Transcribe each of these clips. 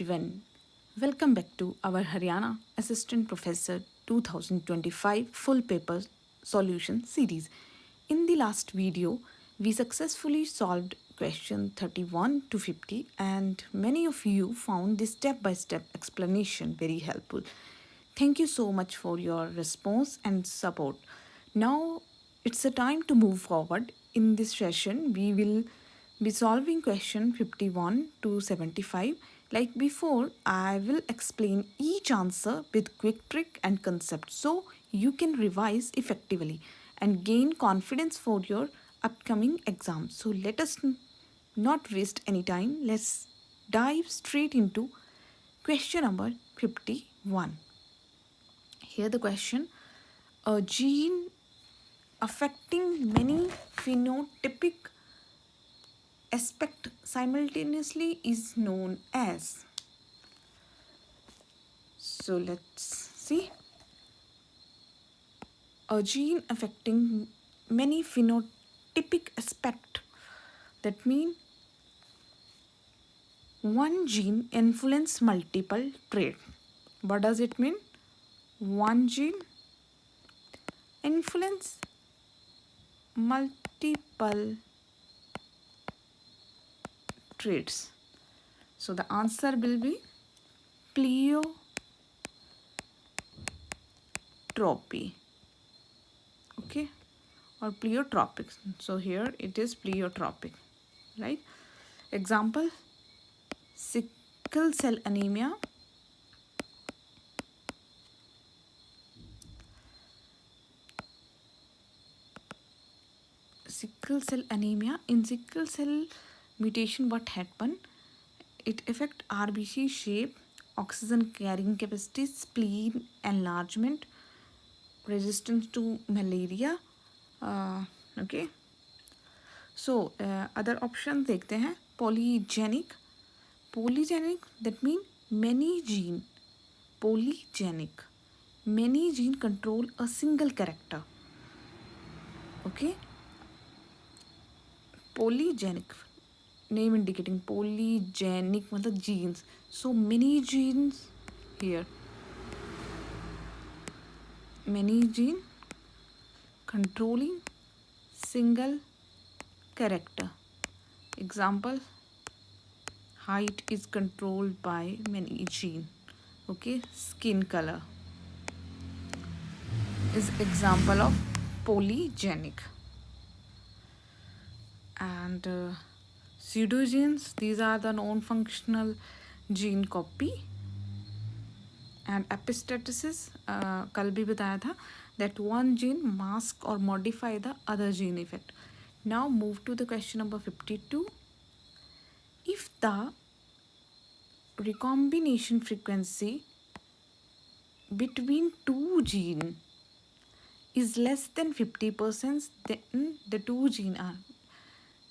everyone. Welcome back to our Haryana Assistant Professor 2025 Full Paper Solution series. In the last video, we successfully solved question 31 to 50 and many of you found this step-by-step explanation very helpful. Thank you so much for your response and support. Now it's the time to move forward. In this session, we will be solving question 51 to 75. Like before, I will explain each answer with quick trick and concept so you can revise effectively and gain confidence for your upcoming exam. So let us not waste any time. Let's dive straight into question number 51. Here the question: a gene affecting many phenotypic aspect simultaneously is known as. So let's see. A gene affecting many phenotypic aspect, that means one gene influence multiple trait. What does it mean? One gene influence multiple traits. So the answer will be pleiotropy. Okay, or pleiotropic. So here it is pleiotropic, right? Example: sickle cell anemia, in sickle cell mutation, what happen? It affect RBC shape, oxygen carrying capacity, spleen enlargement, resistance to malaria. Okay, so other option देखते हैं. Polygenic that mean many gene. Polygenic, many gene control a single character. Okay, polygenic, name indicating polygenic मतलब genes. So many genes here, many gene controlling single character. Example: height is controlled by many gene. Okay, skin color is example of polygenic. And pseudogenes, these are the non-functional gene copy. And epistasis, कल भी बताया था, that one gene mask or modify the other gene effect. Now move to the question number 52. If the recombination frequency between two genes is less than 50%, then the two genes are.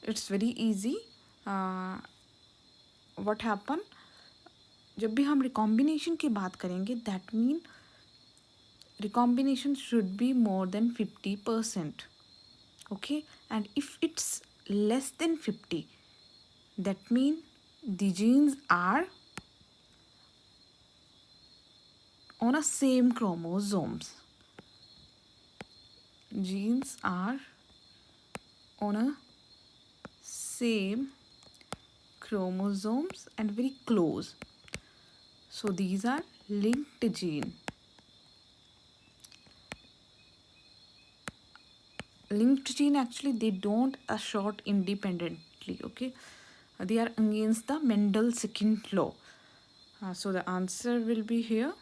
It's very easy. What happen? जब भी हम recombination की बात करेंगे, that mean recombination should be more than 50%. Okay, and if it's less than 50, that mean the genes are on a same chromosomes. Genes are on a same chromosomes and very close. So these are linked gene. Linked gene, actually they don't assort independently. Okay, they are against the Mendel's second law. So the answer will be here.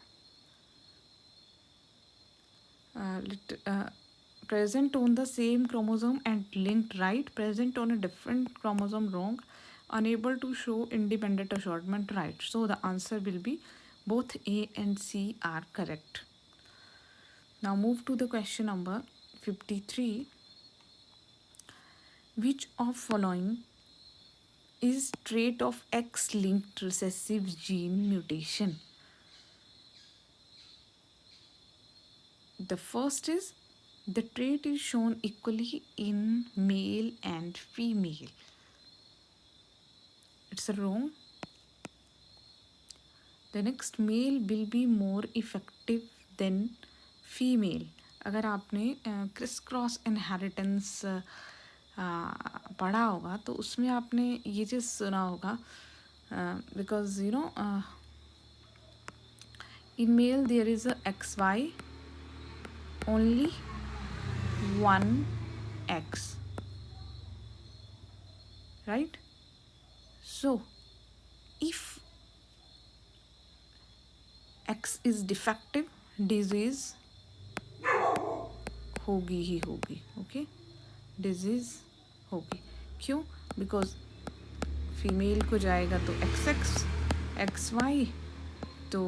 Present on the same chromosome and linked, right? Present on a different chromosome, wrong. Unable to show independent assortment, right? So the answer will be both A and C are correct. Now move to the question number 53. Which of following is trait of X-linked recessive gene mutation? The first is the trait is shown equally in male and female. It's wrong. The next, male will be more effective than female. अगर आपने criss cross inheritance पढ़ा होगा तो उसमें आपने ये चीज़ सुना होगा, because you know in male there is a xy, only one x, right? So if x is defective, disease होगी ही होगी. ओके, डिजीज होगी. क्यों? बिकॉज फीमेल को जाएगा तो एक्स एक्स, एक्स वाई, तो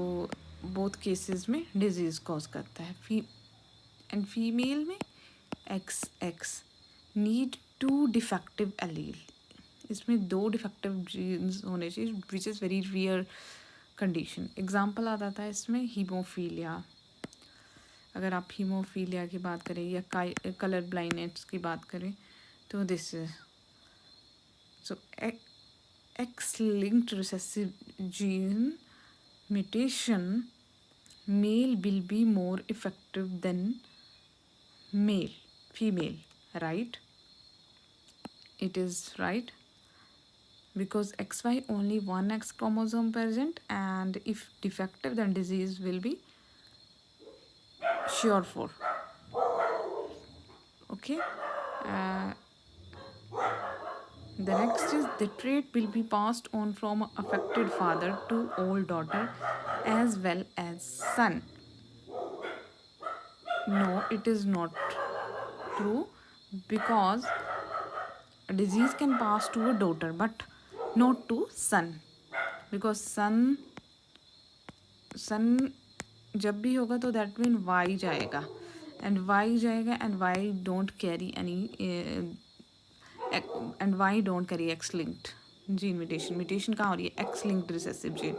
बोथ केसेस में डिजीज कॉज करता है. एंड फीमेल में X X need two defective allele. इसमें 2 डिफेक्टिव जीन्स होने चाहिए, which is very rare condition. Example आ जाता है इसमें हीमोफीलिया. अगर आप हीमोफीलिया की बात करें या कलर ब्लाइंडनेस की बात करें तो this is so x linked recessive gene mutation, male will be more effective than female, right? It is right, because XY only one X chromosome present, and if defective then disease will be sure for. Okay. uh, the next is the trait will be passed on from affected father to old daughter as well as son. No, it is not true, because a disease can pass to a daughter but not to son, because son जब भी होगा तो that mean Y जाएगा, and Y जाएगा, and Y don't carry any, and Y don't carry X linked gene mutation कहाँ हो रही है? X linked recessive gene.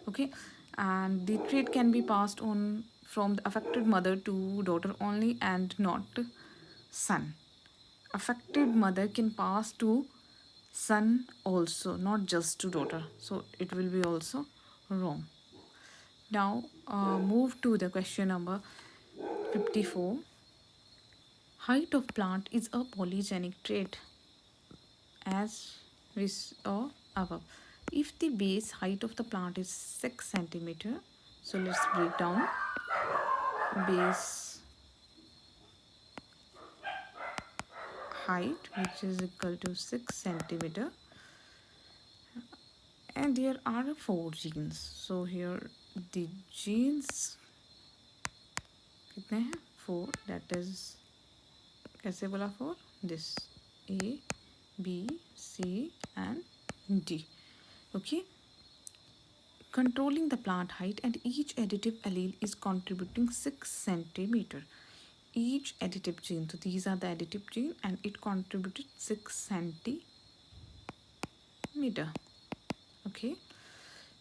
Okay, and the trait can be passed on from the affected mother to daughter only and not son. Affected mother can pass to son also, not just to daughter, so it will be also wrong. Now move to the question number 54. Height of plant is a polygenic trait, as we saw above. If the base height of the plant is 6 centimeter, so let's break down. Base height, which is equal to 6 centimeter, and there are 4 genes. So here the genes कितने हैं? 4. that is कैसे बोला 4? this A, B, C and D. Okay, controlling the plant height, and each additive allele is contributing 6 centimeter. Each additive gene, so these are the additive gene and it contributed 6 centimeter. Okay,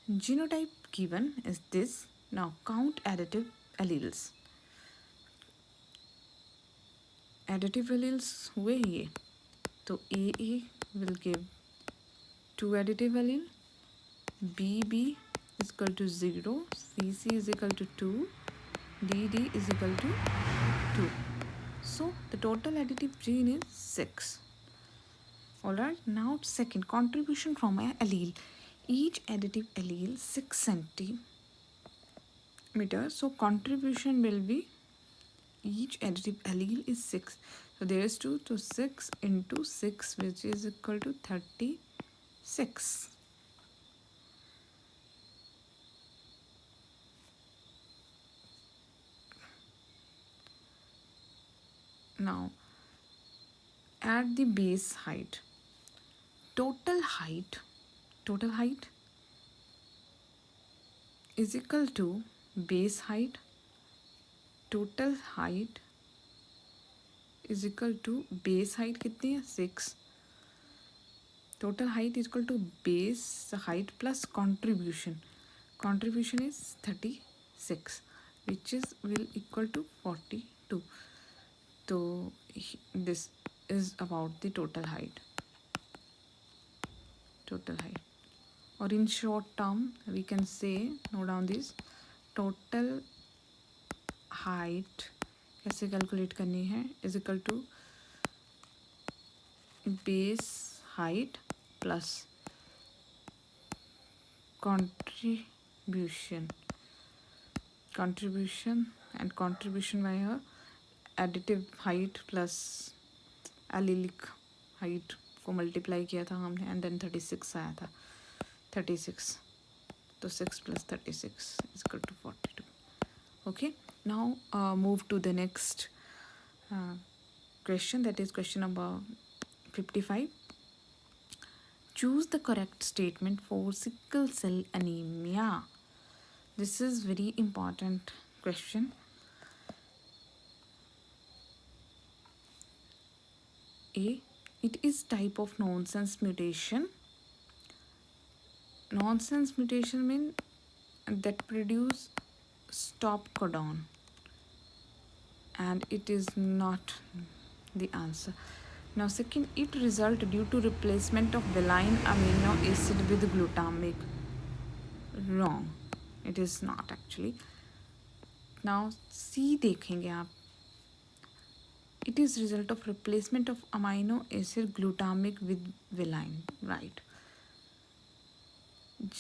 genotype given is this. Now count additive alleles. Additive alleles हुए ये, तो AA will give 2 additive allele, BB is equal to 0, CC is equal to 2, DD is equal to 2. So the total additive gene is 6. Alright, now second, contribution from an allele. Each additive allele 6 centimeter. So contribution will be, each additive allele is 6. So there is 2, so 6 into 6, which is equal to 36. Now at the base height, total height is equal to base height. Total height is equal to base height कितनी है? 6. Total height is equal to base height plus contribution. Contribution is 36, which is will equal to 42. So this is about the total height. or in short term we can say, note down this, total height कैसे calculate करनी है, is equal to base height plus contribution and contribution by her additive height plus allelic height को multiply किया था हमने, and then 36 आया था, 36, तो 6 + 36 is equal to 42. Okay, now move to the next question, that is question number 55. Choose the correct statement for sickle cell anemia. This is very important question. A, it is type of nonsense mutation. Nonsense mutation means that produce stop codon, and it is not the answer. Now second, it result due to replacement of valine amino acid with glutamic. Wrong, it is not actually. Now C देखेंगे आप, it is result of replacement of amino acid glutamic with valine. Right,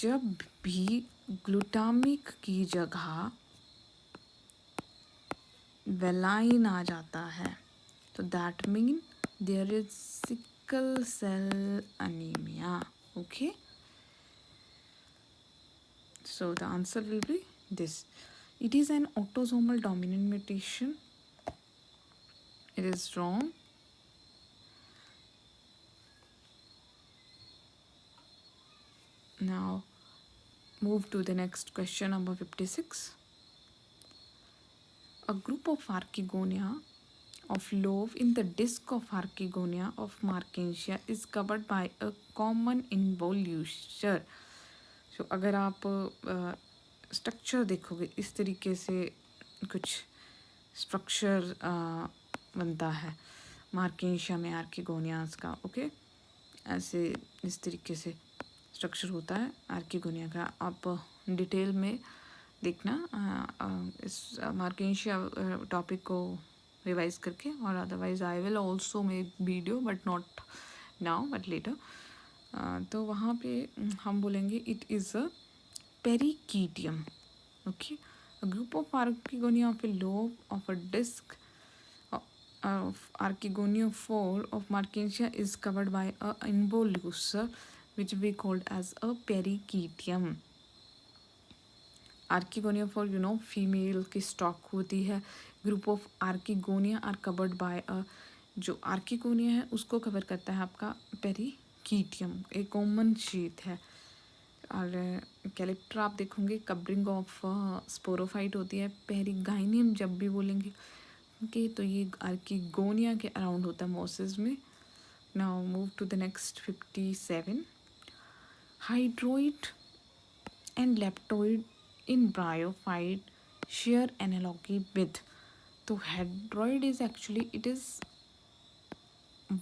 जब भी glutamic की जगह valine आ जाता है तो that mean there is sickle cell anemia. Okay, so the answer will be this. It is an autosomal dominant mutation. It is wrong. Now move to the next question, number 56. A group of Archegonia of lobe in the disc of Archegonia of Markensia is covered by a common involution. So अगर आप structure देखोगे, इस तरीके से कुछ structure बनता है Marchantia में आर्किगोनियास का. ओके, ऐसे इस तरीके से स्ट्रक्चर होता है आर्किगोनिया का. आप डिटेल में देखना इस मार्केंशिया टॉपिक को रिवाइज करके, और otherwise I will also make video but not now but later. तो वहाँ पे हम बोलेंगे it is a perichaetium. Okay, a group of archegonia of a lobe of a disc of Archegonia-4 of Markensia is covered by a involucre which we called as a pericytium. Archegonia-4 you know female की stock होती है. Group of archegonia are covered by a, जो archegonia है उसको cover करता है आपका पेरिकीटियम, एक कॉमन शीट है. और कैलिप्टर आप देखोगे कवरिंग ऑफ स्पोरोफाइट होती है. पेरिगाइनियम जब भी बोलेंगे ओके तो ये आर्किगोनिया के अराउंड होता है मोसिस में. Now move to the next 57. Hydroid and leptoid in bryophyte share analogy with. तो hydroid is actually it is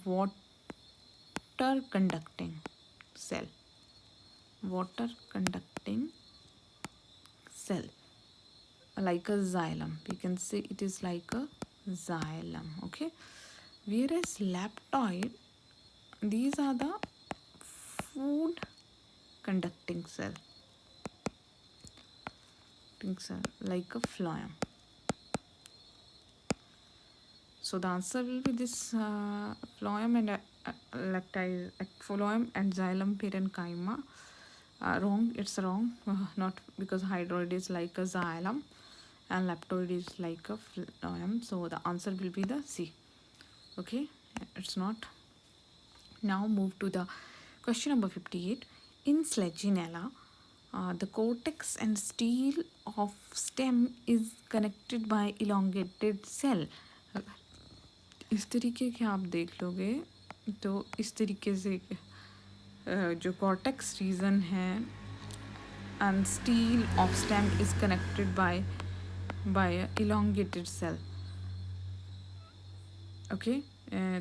water conducting cell, water conducting cell, like a xylem. We can say it is like a xylem. Okay, whereas leptoid, these are the food conducting cell, like a phloem. So the answer will be this phloem and leptide, phloem and xylem parenchyma. Wrong, it's wrong. Not because hydroid is like a xylem and leptoid is like a phloem. So the answer will be the C. Okay, it's not. Now move to the question number 58. In Slegionella, the cortex and stele of stem is connected by elongated cell. इस तरीके के आप देख लोगे तो इस तरीके से जो कॉर्टेक्स रीजन है and stele of stem is connected by elongated cell. Okay,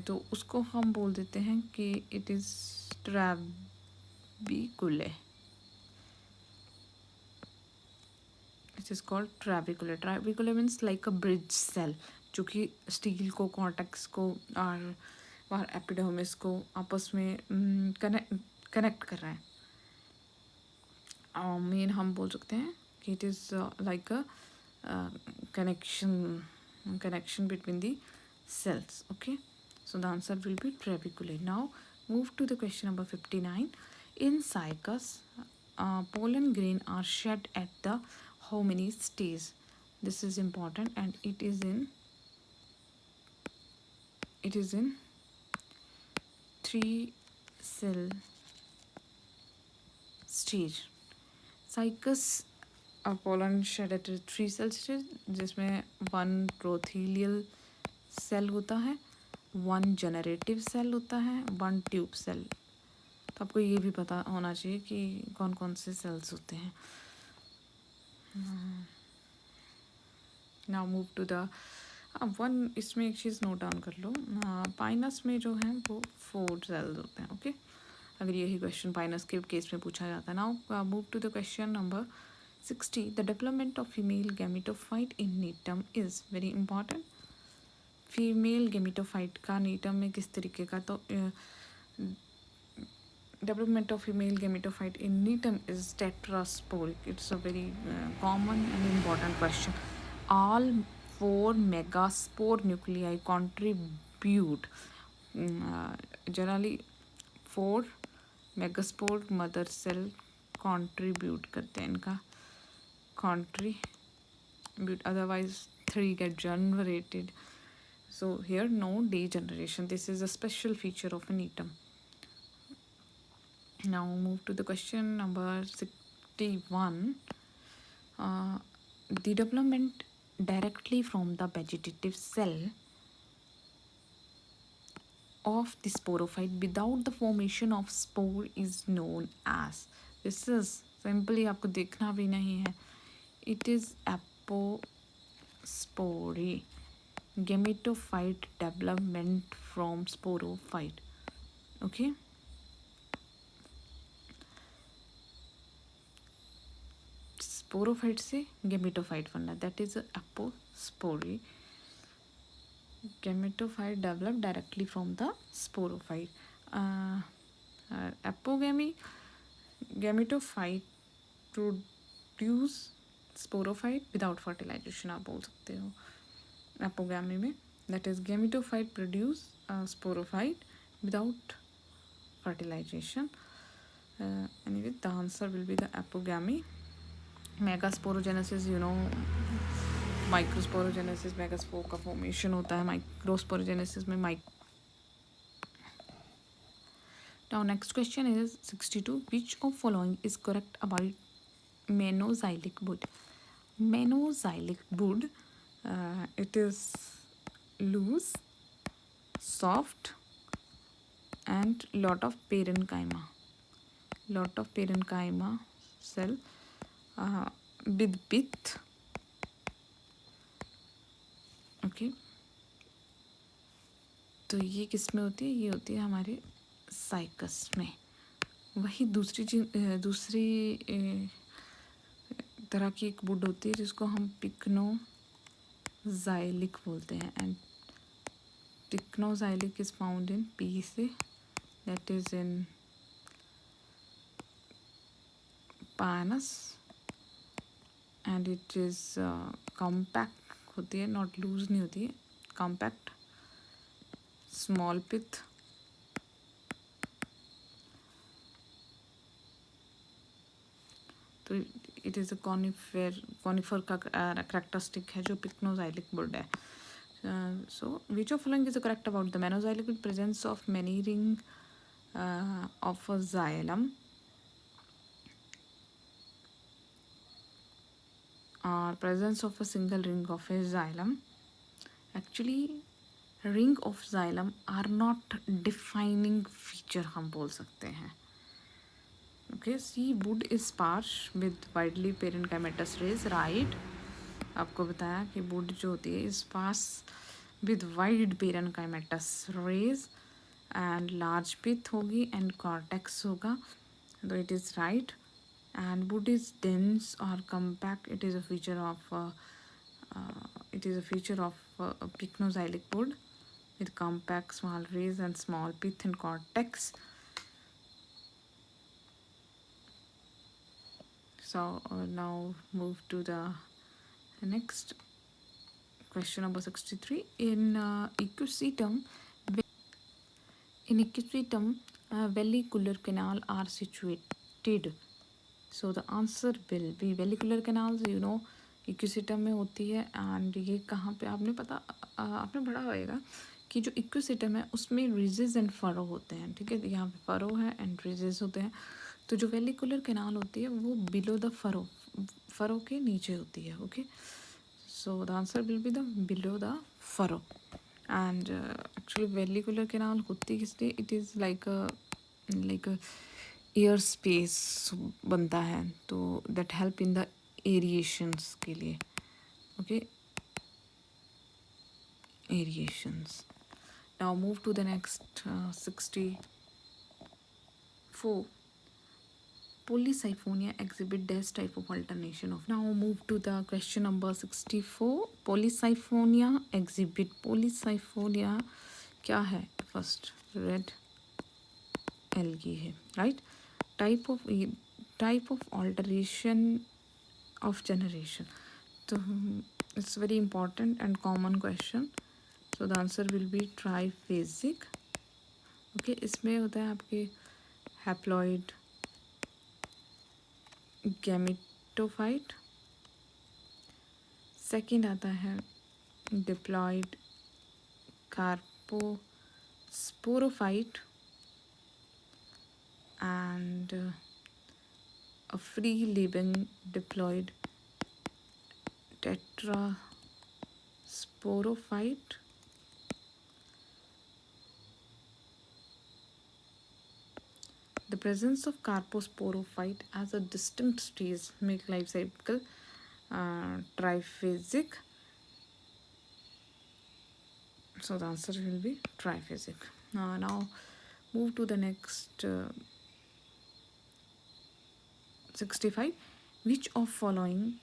तो उसको हम बोल देते हैं कि it is trabeculae. It is called trabecular. Trabecular means like a bridge cell, जो कि स्टील को, कॉर्टेक्स को और एपिडर्मिस को आपस में कनेक्ट कर रहा है. मेन हम बोल सकते हैं कि it is like a connection between the cells. Okay, so the answer will be trabeculae. Now move to the question number 59. In cycas, pollen grain are shed at the how many stage? This is important, and it is in 3 cell stage. Cycas pollen shed at 3 cell stage, जिसमें 1 प्रोथीलियल cell होता है, 1 generative cell होता है, 1 tube cell. तो आपको ये भी पता होना चाहिए कि कौन कौन से सेल्स होते हैं. Now move to the one. इसमें एक चीज़ नोट डाउन कर लो, पाइनस में जो है वो 4 सेल्स होते हैं. ओके, अगर यही क्वेश्चन पाइनस के केस में पूछा जाता है. Now move to the question number 60. The development of female gametophyte in Gnetum is very important. Female gametophyte का नीटम में किस तरीके का, तो development of female gametophyte in netum is tetrasporic. It's a very common and important question. All 4 megaspore nuclei contribute. Generally 4 megaspore mother cell contribute करते हैं, इनका contribute, otherwise 3 get generated. So here no degeneration. This is a special feature of a netum. Now move to the question number 61. The development directly from the vegetative cell of the sporophyte without the formation of spore is known as. This is simply, आपको देखना भी नहीं है. It is apospory. Gametophyte development from sporophyte. Okay. Sporophyte से gametophyte बनना, that is apospory. Gametophyte develop directly from the sporophyte. Apogamy, gametophyte produce sporophyte without fertilisation, आप बोल सकते हो एपोगेमी में. That is gametophyte produce sporophyte without fertilisation. Anyway the answer will be the apogamy. Megasporogenesis, microsporogenesis, megaspore का formation होता है. Microsporogenesis में Now next question is 62. Which of following is correct about Menoxyltic wood? Menoxyltic wood, it is loose, soft, and lot of parenchyma. Cell with pith. Okay, तो ये किस में होती है? ये होती है हमारे साइकस में. वही दूसरी तरह की एक वुड होती है जिसको हम पिक्नोजाइलिक बोलते हैं. And pycnoxylic is found in Picea, that is in Pinus, and it is compact होती है, नॉट लूज नहीं होती है, कॉम्पैक्ट, स्मॉल पिथ. तो इट इज़ अ कॉनिफर का करेक्टरिस्टिक है जो पिक्नोजाइलिक वुड है. So which of following is correct about the manoxylic with presence of many ring of a xylem or presence of a single ring of a xylem. Actually ring of xylem are not defining feature, हम बोल सकते हैं. Okay, see, wood is sparse with widely parenchymatous rays, right? आपको बताया कि wood जो होती है sparse with wide parenchymatous rays and large pith होगी and cortex होगा, तो it is right. And wood is dense or compact. It is a feature of a pycnoxylic wood with compact small rays and small pith and cortex. So now move to the next question, number 63. In ecosystem, vesicular canal are situated. So the answer will be vesicular canals, equisetum में होती है. And ये कहाँ पे आपने पढ़ा होगा कि जो इक्विसिटम है उसमें रिजेस एंड फरो होते हैं. ठीक है, यहाँ पे फरो है एंड रिजेस होते हैं. तो जो वेलिकुलर कैनाल होती है वो बिलो द फरो के नीचे होती है. Okay, so the answer will be the below the furrow. And actually vallecular canal होती किसलिए, it is like air space बनता है, तो that help in the aerations के लिए. Okay, aerations. Now move to the next 64. Polysiphonia exhibit this type of alternation of. Now move to the question number 64. Polysiphonia exhibit. Polysiphonia क्या है? First red algae है, right? Type of alteration of generation. So it's very important and common question. So the answer will be triphasic. Okay, इसमें होता है आपके haploid, gametophyte. Second आता है diploid carposporophyte and a free living diploid tetrasporophyte. The presence of carposporophyte as a distinct stage make life cycle triphasic. So the answer will be triphasic. Now move to the next 65. Which of following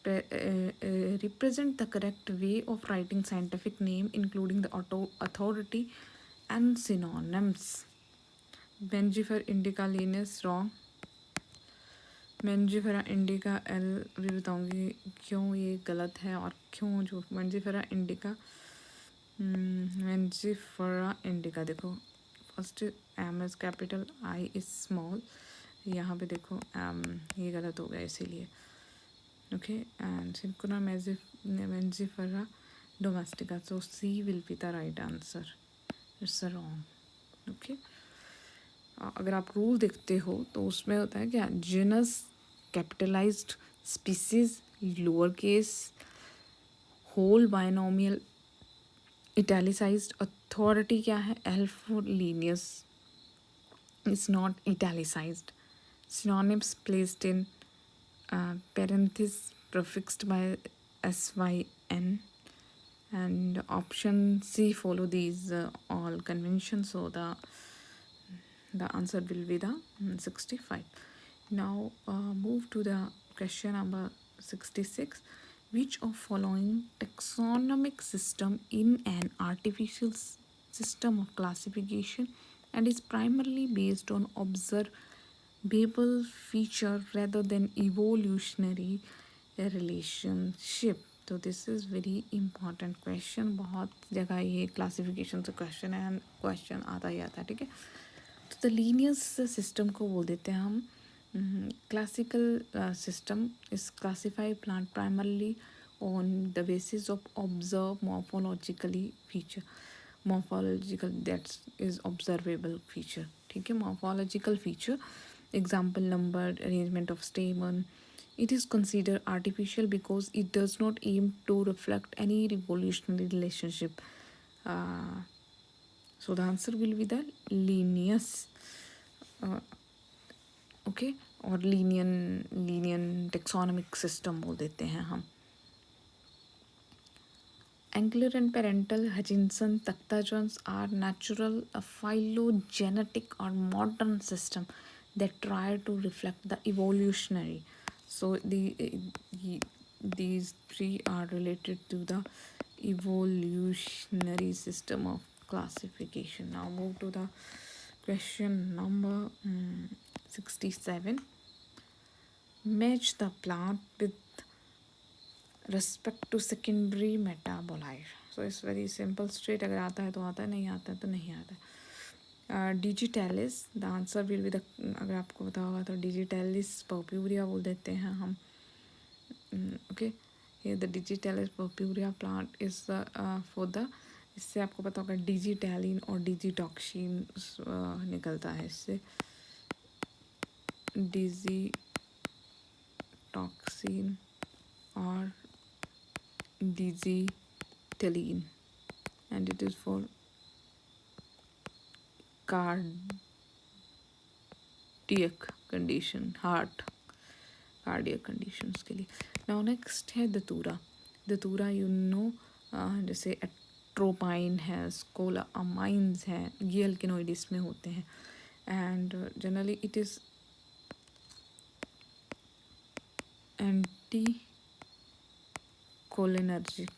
represent the correct way of writing scientific name, including the authority and synonyms? Mangifera indica linus wrong. Mangifera indica L भी बताऊंगी क्यों ये गलत है और क्यों जो Mangifera indica. Mangifera indica देखो, first M is capital, I is small. यहाँ पे देखो ये गलत हो गया इसीलिए. Okay, and Cinchona Mangifera domestica. So C will be the right answer. It's wrong. Okay, अगर आप रूल देखते हो तो उसमें होता है क्या, genus capitalised, species lower case, whole binomial italicised, authority क्या है, L for Linnaeus is not italicised, synonyms placed in parenthesis prefixed by syn, and option C follow these all conventions. So the answer will be the 65. Now move to the question number 66. Which of following taxonomic system in an artificial system of classification and is primarily based on observable feature rather than evolutionary relationship? तो this is very important question. बहुत जगह ये classification से question है, question आता ही आता है. ठीक है, तो द लीनियस सिस्टम को बोल देते हैं हम. Classical system is classify plant primarily on the basis of observe morphologically feature. Morphological that's is observable feature. ठीक है, morphological feature, example number, arrangement of स्टेमन. It is considered artificial because it does not aim to reflect any evolutionary relationship. So the answer will be the Linnaeus. Okay, और Linnean taxonomic system बोल देते हैं हम. Angular and parental Hutchinson taxons are natural, a phylogenetic or modern system. that try to reflect the evolutionary. So these three are related to the evolutionary system of classification. Now move to the question number 67. Match the plant with respect to secondary metabolites. So it's very simple, straight. अगर आता है तो आता है, नहीं आता है तो नहीं आता है. Digitalis, the answer will be the, अगर आपको पता होगा तो Digitalis purpurea बोल देते हैं हम. Okay, here the Digitalis purpurea plant is the for the, इससे आपको पता होगा डिजिटैलिन और डिजिटॉक्सिन निकलता है इससे. डिजिटॉक्सिन और digitaline, and it is for cardiac condition, heart cardiac conditions के लिए. Now next है दतूरा. दतूरा you know जैसे एट्रोपाइन है, स्कोलामाइंस है, ये अल्केनोइड इसमें होते हैं. And generally it is anti cholinergic.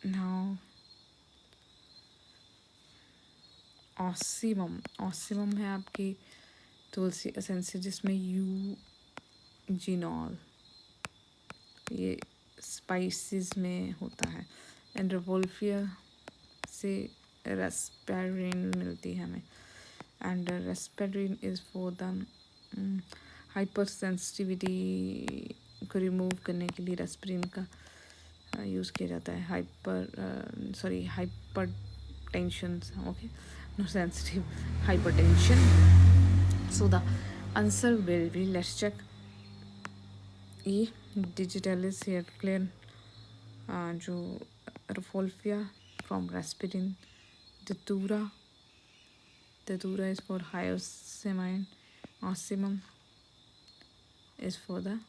Now Ocimum है आपकी तुलसी एसेंस जिसमें यूजिनॉल ये स्पाइसेस में होता है. एंड रिवोल्फिया से रेस्पेरिन मिलती है हमें. And reserpine is for the hypersensitivity को रिमूव करने के लिए रेस्पेरिन का यूज़ किया जाता है. Hypertension. Okay, no sensitive, hypertension. So the answer will be, let's check. E, digitalis hair clear, जो Raufolfia from Rasputin. Datura is for hyoscine. Ocimum is for the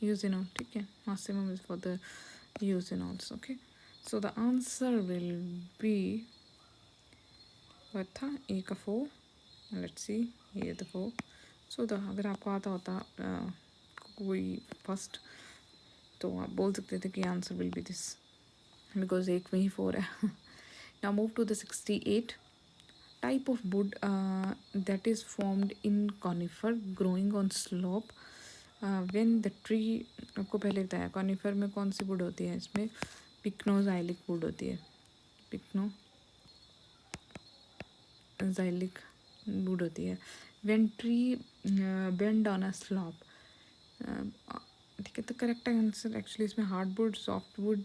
eugenol. ठीक है, ocimum is for the eugenols. Okay, so the answer will be what था, ए का 4. Let's see, ये the 4. So the, अगर आपको आता होता कोई फर्स्ट तो आप बोल सकते थे कि answer will be this, because एक में ही 4 है. Now move to the 68. Type of wood that is formed in conifer growing on slope when the tree. आपको पहले बताया कॉनिफर में कौन सी वुड होती है, इसमें पिक्नोजाइलिक वुड होती है. पिक्नोजाइलिक वुड होती है. When tree bend on a slope. ठीक है, तो करेक्ट आंसर एक्चुअली इसमें hardwood, softwood,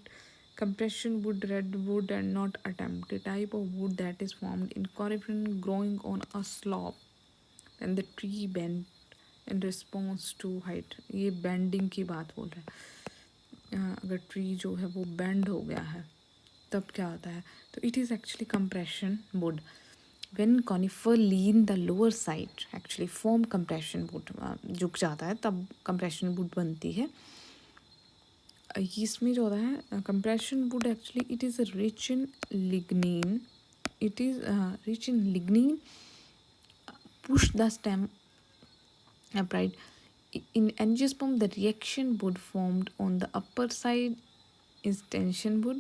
compression wood, redwood, and not attempt. The type of wood that is formed in conifer growing on a slope and the tree bend in response to height. ये bending की बात बोल रहा है. अगर tree जो है वो बेंड हो गया है तब क्या होता है, तो it is actually compression wood. When conifer lean the lower side actually form compression wood. झुक जाता है तब compression wood बनती है. इसमें जो होता है compression would actually it is rich in lignin. It is rich in lignin. Push the stem upright. In angiosperm the reaction wood formed on the upper side is tension wood.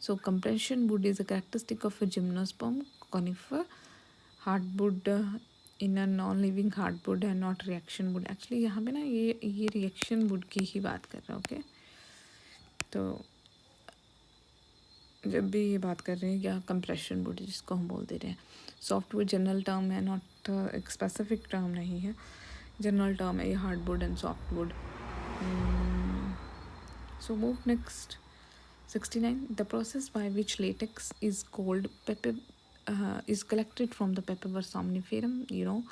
So compression wood is a characteristic of a gymnosperm conifer. Hardwood in a non-living hardwood and not reaction wood. Actually यहाँ पे ना ये reaction wood की ही बात कर रहा है. Okay, तो जब भी ये बात कर रहे हैं क्या कंप्रेशन वुड जिसको हम बोल दे रहे हैं. सॉफ्टवुड जनरल टर्म है, नॉट एक स्पेसिफिक टर्म नहीं है, जनरल टर्म है ये hardwood and softwood. So move next 69. The process by which latex is cold paper is collected from the पेपरवर सोमनिफेरम. यू नो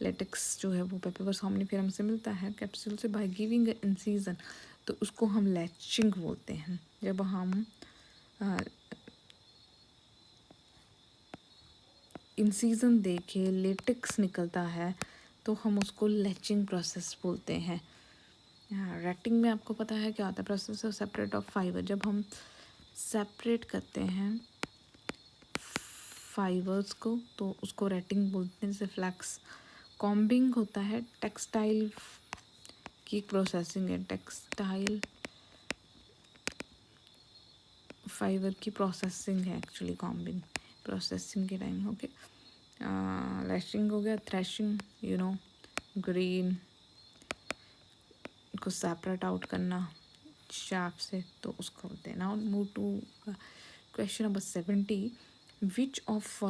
लेटेक्स जो है वो पेपरवर सोमनिफेरम से मिलता है कैप्सूल से. बाय गिविंग इंसीजन, तो उसको हम लैचिंग बोलते हैं. जब हम इंसीजन देखे लेटेक्स निकलता है तो हम उसको लैचिंग प्रोसेस बोलते हैं. रेटिंग में आपको पता है क्या होता है, process of separate of fibre. जब हम सेपरेट करते हैं फाइबर्स को, तो उसको रेटिंग बोलते हैं, जैसे फ्लैक्स। कॉम्बिंग होता है टेक्सटाइल की प्रोसेसिंग है, टेक्सटाइल फाइबर की प्रोसेसिंग है एक्चुअली कॉम्बिंग, प्रोसेसिंग के टाइम। ओके, लैशिंग हो गया, थ्रेशिंग, ग्रीन को सेपरेट आउट करना शार्प से, तो उसको बोलते हैं। Now move to question number 70, which of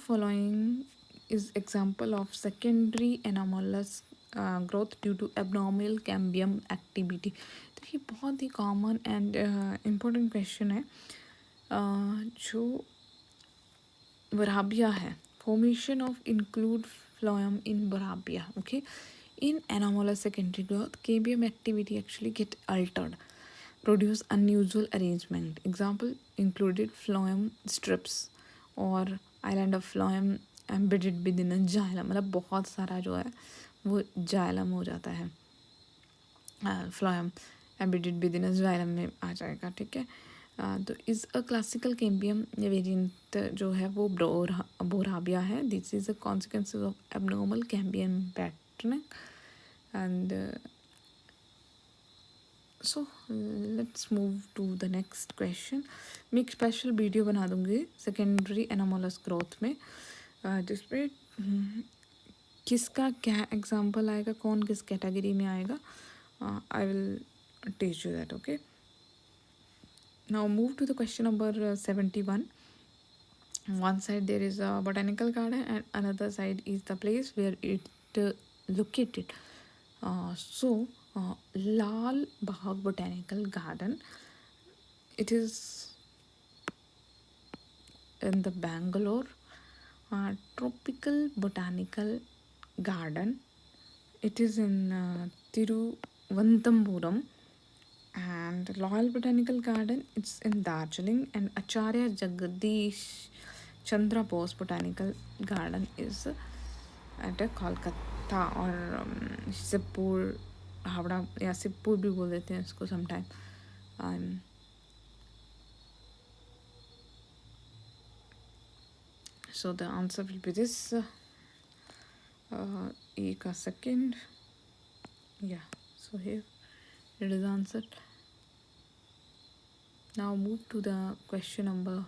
following is example of secondary anomalous growth due to abnormal cambium activity? तो ये बहुत ही कॉमन एंड इम्पोर्टेंट क्वेश्चन है, जो Barabia है, formation of include phloem in Barabia. Okay, in anomalous secondary growth, cambium activity actually get altered, produce unusual arrangement. Example included phloem strips or island of phloem embedded within a xylem. मतलब बहुत सारा जो है वो xylem हो जाता है, phloem embedded within a xylem में आ जाएगा, ठीक है। तो is a classical cambium variant जो है वो बोराबिया है। This is a consequence of abnormal cambium pattern and so let's move to the next question. मैं एक स्पेशल वीडियो बना दूँगी सेकेंडरी एनोमलस ग्रोथ में, जिसमें किसका क्या एग्जाम्पल आएगा, कौन किस कैटेगरी में आएगा, I will teach you that. Okay, now move to the question number 71. One side there is a botanical garden and another side is the place where it located. Lal Bagh Botanical Garden, it is in the Bangalore. Tropical Botanical Garden, it is in Tiruvananthapuram. And Royal Botanical Garden, it's in Darjeeling. And Acharya Jagadish Chandra Bose Botanical Garden is at Kolkata or Sipur, Havda, या सिप्पुर भी बोल देते हैं इसको sometime. So the answer will be this. एक second. Yeah, so here it is answered. Now move to the question number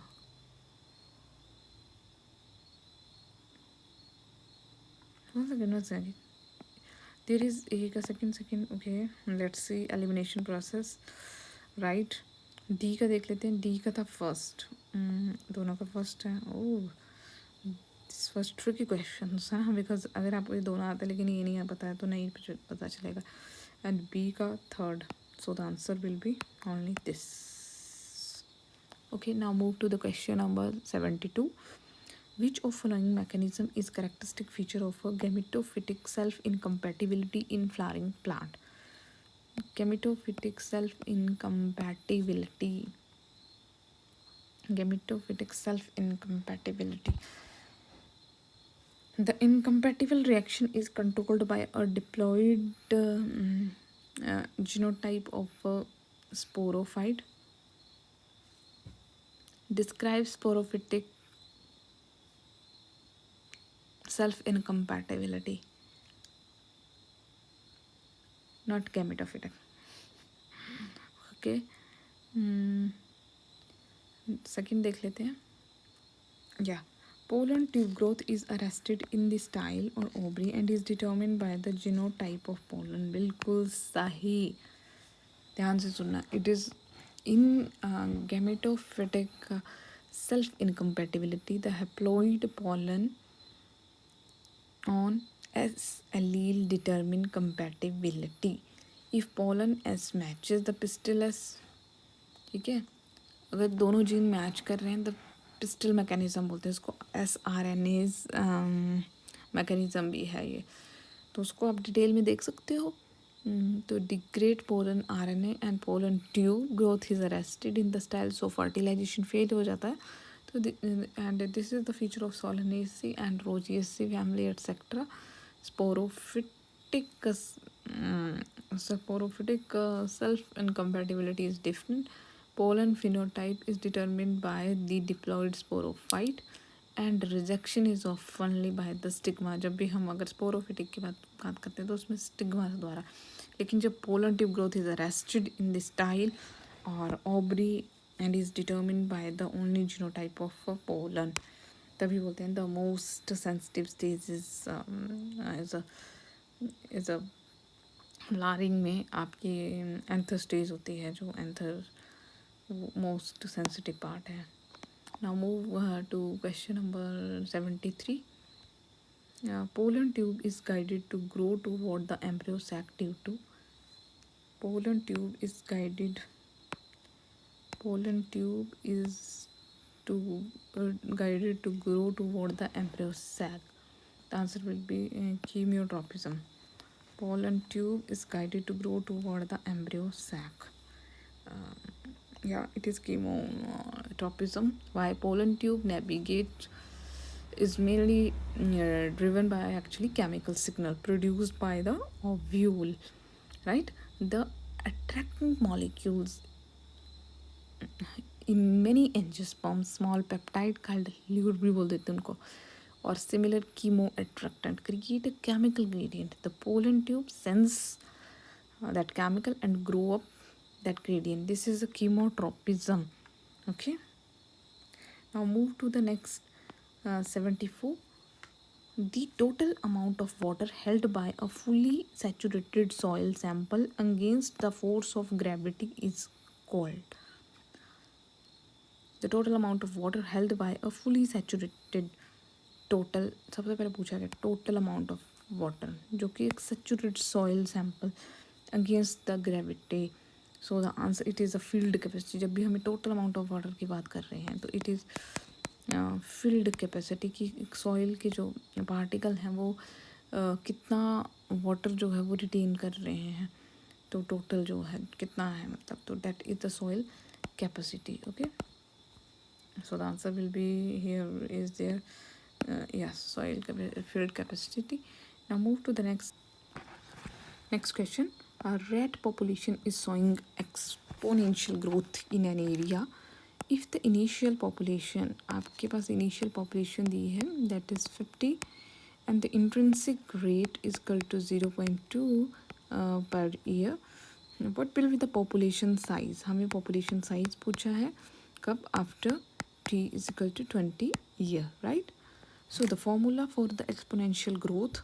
1 second. There is a second. Okay, let's see elimination process. Right, D का देख लेते हैं। D का था first, दोनों का first है। ओह, दिस फर्स्ट ट्रिकी क्वेश्चन है ना, बिकॉज अगर आपको ये दोनों आते हैं लेकिन ये नहीं पता है तो नहीं पता चलेगा। एंड B का third, so the answer will be only this. Okay, now move to the question number 72. Which of following mechanism is characteristic feature of a gametophytic self-incompatibility in flowering plant? Gametophytic self-incompatibility. Gametophytic self-incompatibility. The incompatible reaction is controlled by a diploid genotype of a sporophyte. Describe sporophytic self-incompatibility, not gametophytic. Okay, second देख लेते हैं। Yeah, pollen tube growth is arrested in the style or ovary and is determined by the genotype of pollen. बिल्कुल सही, ध्यान से सुनना। It is in gametophytic self-incompatibility, the haploid pollen on S allele determine compatibility. If pollen S matches the pistil S, ठीक है, अगर दोनों gene match कर रहे हैं तो पिस्टल मैकेनिज्म बोलते हैं इसको। sRNase मैकेनिज्म भी है ये, तो उसको आप डिटेल में देख सकते हो। तो degrade pollen RNA and pollen tube growth is arrested in the style, so fertilization fail हो जाता है। तो and this is the feature of Solanaceae and Rosaceae family etcetera. Sporophytic self-incompatibility is different. pollen phenotype is determined by the diploid sporophyte and rejection is oftenly by the stigma. जब भी हम अगर sporophytic की बात करते हैं तो उसमें स्टिग्मा द्वारा, लेकिन जब pollen tube growth is arrested in the style और ovary and is determined by the only genotype of pollen, तभी बोलते हैं the most sensitive stage is a flowering में आपकी एंथर स्टेज होती है, जो एंथर मोस्ट सेंसिटिव पार्ट है. Now move to question number 73. Pollen tube is guided to grow toward the embryo sac due to pollen tube is guided to grow toward the embryo sac. The answer will be chemiotropism. Pollen tube is guided to grow toward the embryo sac. It is chemotropism. Why pollen tube navigate is mainly driven by actually chemical signal produced by the ovule, right? The attracting molecules in many angiosperms, small peptide called lure भी बोल देते हैं उनको, or similar chemoattractant create a chemical gradient. The pollen tube sends that chemical and grow up that gradient. This is a chemotropism. Okay, now move to the next 74. The total amount of water held by a fully saturated soil sample against the force of gravity is called. The total amount of water held by a fully saturated total सबसे पहले पूछा गया total amount of water जो कि एक saturated soil sample against the gravity. So the answer it is a field capacity. जब भी हमें टोटल अमाउंट ऑफ वाटर की बात कर रहे हैं तो इट इज़ फील्ड कैपेसिटी की सॉइल के जो पार्टिकल हैं वो कितना वाटर जो है वो रिटेन कर रहे हैं, तो टोटल जो है कितना है मतलब, तो that is the soil capacity. Okay, so the answer will be here is there yes, soil field capacity. Now move to the next question. A rat population is showing exponential growth in an area if the initial population, आपके पास initial population दी है that is 50 and the intrinsic rate is equal to 0.2 per year. What will be the population size? हमें population size पूछा है कब? After t is equal to 20 year, right? So the formula for the exponential growth,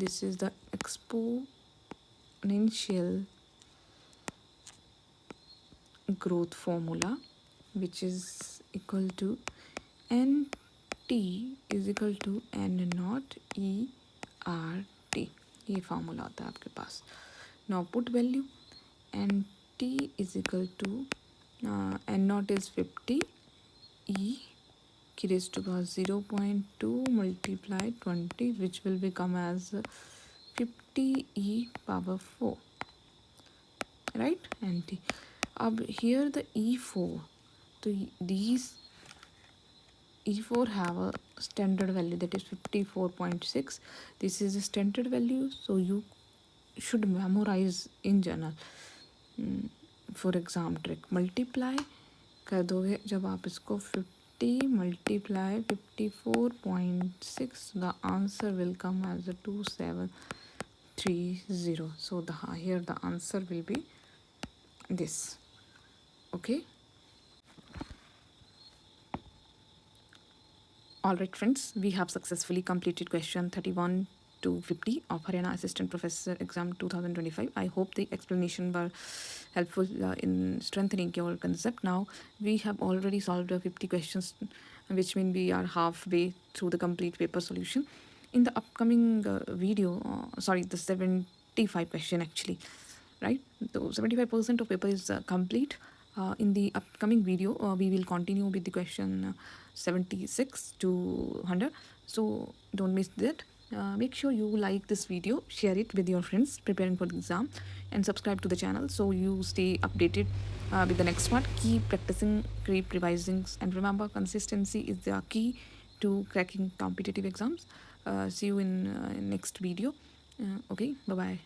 this is the exponential growth formula, which is equal to nt is equal to n naught e r t. ये formula होता है आपके पास. Now put value. nt is equal to n naught is 50, e की raised to power 0.2 multiply 20, which will become as 50 e power 4, right? nt. अब here the e4, so these e4 have a standard value that is 54.6. This is a standard value, so you should memorize in general. For exam trick, multiply कर दोगे जब आप इसको 50 multiply 54.6, the answer will come as a 2730. So here the answer will be this. Okay, all right friends, we have successfully completed question 31 to 50 of Haryana Assistant Professor Exam 2025. I hope the explanation were helpful in strengthening your concept. Now we have already solved 50 questions, which means we are halfway through the complete paper solution. In the upcoming video, the 75 question actually, right? So 75% of paper is complete. In the upcoming video, we will continue with the question 76 to 100. So don't miss that. Make sure you like this video, share it with your friends preparing for the exam, and subscribe to the channel so you stay updated with the next one. Keep practicing, keep revising, and remember, consistency is the key to cracking competitive exams. See you in next video. Okay, bye bye.